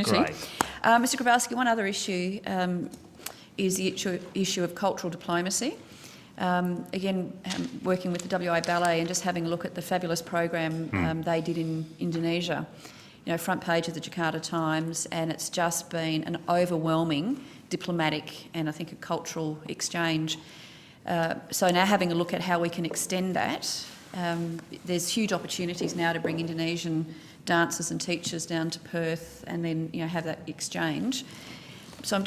Great. Mr Grabowski, one other issue is the issue of cultural diplomacy. Working with the WA Ballet and just having a look at the fabulous program they did in Indonesia. You know, front page of the Jakarta Times, and it's just been an overwhelming diplomatic and I think a cultural exchange. So now having a look at how we can extend that. There's huge opportunities now to bring Indonesian dancers and teachers down to Perth and then have that exchange. So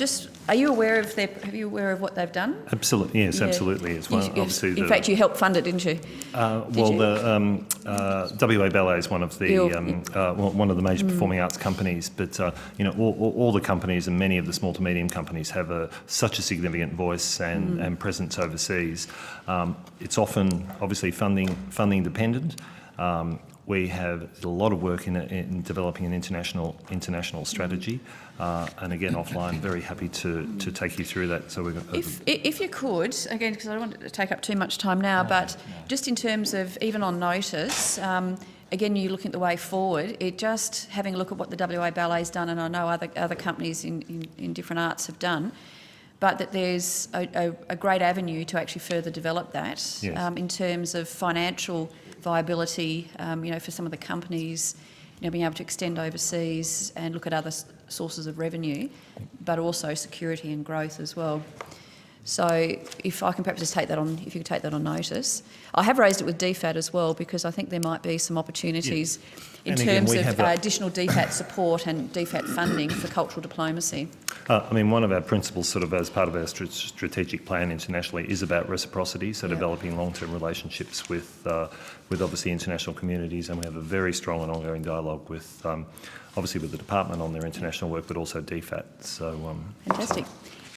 are you aware of what they've done? Absolutely, yes, absolutely. It's one, obviously. In fact, you helped fund it, didn't you? The WA Ballet is one of the one of the major performing arts companies, but all the companies and many of the small to medium companies have such a significant voice and presence overseas. It's often obviously funding dependent. We have a lot of work in developing an international strategy, and again offline. Very happy to take you through that. So if you could, again, because I don't want to take up too much time now, just in terms of even on notice, again, you looking at the way forward. Just having a look at what the WA Ballet's done, and I know other companies in different arts have done. But that there's a great avenue to actually further develop that in terms of financial viability, for some of the companies, being able to extend overseas and look at other sources of revenue, but also security and growth as well. So if I can perhaps just take that on, if you could take that on notice. I have raised it with DFAT as well because I think there might be some opportunities in terms of additional DFAT support and DFAT funding for cultural diplomacy. One of our principles, sort of as part of our strategic plan internationally, is about reciprocity, so developing long-term relationships with obviously international communities, and we have a very strong and ongoing dialogue with obviously with the department on their international work, but also DFAT. So fantastic.